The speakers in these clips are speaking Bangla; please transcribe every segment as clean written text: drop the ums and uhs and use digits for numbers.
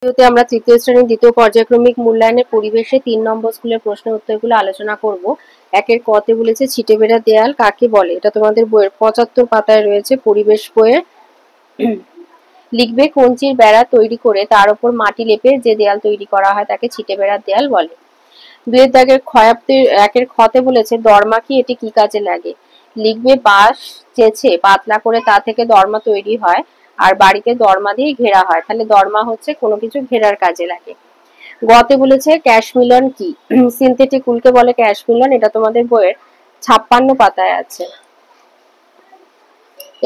ভিডিওতে আমরা তৃতীয় শ্রেণীর দ্বিতীয় পর্যায়ক্রমিক মূল্যায়নের পরিবেশে 3 নম্বর স্কুলের প্রশ্নের উত্তরগুলো আলোচনা করব। একের কতে বলেছে ছিটে বেড়া দেয়াল কাকে বলে, এটা তোমাদের বইয়ের 75 পাতায় রয়েছে, পরিবেশ বইয়ে। লিখবে কঞ্চির বেড়া তৈরি করে তার উপর মাটি লেপে যে দেয়াল তৈরি করা হয় তাকে ছিটে বেড়া দেয়াল বলে। দুয়ের দাগের একের খতে বলেছে দরমা কি, এটি কি কাজে লাগে। লিখবে বাঁশ চেঁচে পাতলা করে তা থেকে দরমা তৈরি হয়, আর বাড়িতে দরমা দিয়ে ঘেরা হয়, তাহলে দরমা হচ্ছে কোনো কিছু ঘেরার কাজে লাগে। গতে বলেছে ক্যাশ মিলন কি, সিনথেটিক উলকে বলে ক্যাশ মিলন, এটা তোমাদের বইয়ের 56 পাতায় আছে।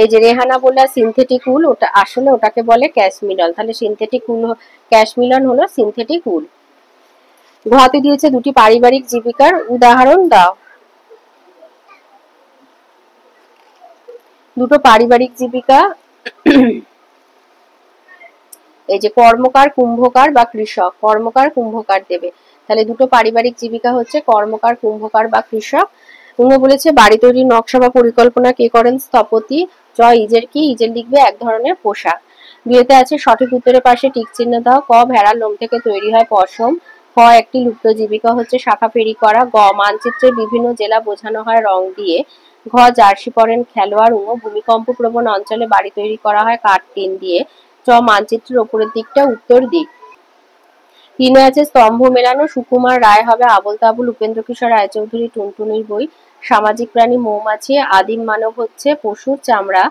এই যে রেহানা বললা সিনথেটিক উল, ওটা আসলে ওটাকে বলে ক্যাশ মিলন, তাহলে সিনথেটিক উল ক্যাশ মিলন হলো সিনথেটিক উল। ঘতে দিয়েছে দুটি পারিবারিক জীবিকার উদাহরণ দাও। দুটো পারিবারিক জীবিকা, এই যে কর্মকার কুম্ভকার বা কৃষক, কর্মকার কুম্ভকার দেবে, তাহলে দুটো পারিবারিক জীবিকা হচ্ছে কর্মকার কুম্ভকার বা কৃষক। বলেছে বাড়ি তৈরির নকশা বা পরিকল্পনা কে করেন, স্থপতি। ইজের কি, ইজের লিখবে এক ধরনের পোশাক। বিয়েতে আছে সঠিক উত্তরের পাশে টিক চিহ্ন দাও। ক ভেড়ার লোম থেকে তৈরি হয় পশম। খ একটি লুপ্ত জীবিকা হচ্ছে শাখা ফেরি করা। গ মানচিত্রে বিভিন্ন জেলা বোঝানো হয় রং দিয়ে। ঘ জার্সি পরেন খেলোয়াড়। ভূমিকম্প প্রবণ অঞ্চলে বাড়ি তৈরি করা হয় কাঠ টিন দিয়ে। চ মানচিত্রের উপরের দিকটা উত্তর দিক। তিনে আছে স্তম্ভ মেলানো। সুকুমার রায় হবে আবোল তাবোল। উপেন্দ্র কিশোর রায়চৌধুরী টুনটুনির বই। সামাজিক প্রাণী মৌমাছি। আদিম মানব হচ্ছে পশুর চামড়া।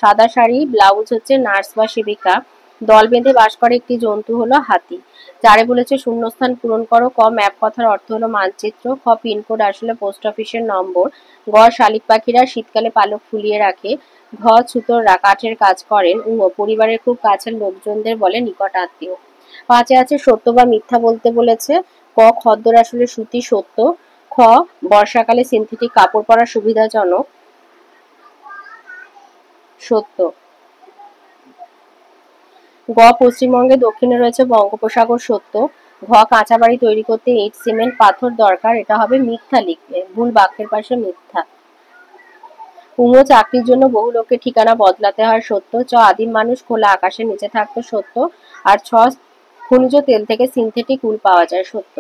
সাদা শাড়ি ব্লাউজ হচ্ছে নার্স বা সেবিকা। দল বেঁধে বাস করে একটি জন্তু হলো হাতি। যারে বলেছে শূন্যস্থান পূরণ করো। ক ম্যাপ কথার অর্থ হলো মানচিত্র। খ পিনকোড আসলে পোস্ট অফিসের নম্বর। গ শালিক পাখিরা শীতকালে পালক ফুলিয়ে রাখে। ঘ ছুতোররা কাঠের কাজ করেন। পরিবারের খুব কাছের লোকজনদের বলে নিকট আত্মীয়। পাঁচে আছে সত্য বা মিথ্যা বলতে বলেছে। ক খদ্দর আসলে সুতি সত্য। খ বর্ষাকালে সিনথেটিক কাপড় পরা সুবিধাজনক সত্য। গ পশ্চিমবঙ্গে দক্ষিণে রয়েছে বঙ্গোপসাগর সত্য। ঘ কাঁচা বাড়ি তৈরি করতে ইট সিমেন্ট পাথর দরকার, এটা হবে মিথ্যা লিখবে, ভুল বাক্যের পাশে মিথ্যা। চাকরির জন্য বহু লোকের ঠিকানা বদলাতে হয় সত্য। চ আদিম মানুষ খোলা আকাশের নিচে থাকতো সত্য। আর ছ খনিজ তেল থেকে সিনথেটিক উল পাওয়া যায় সত্য।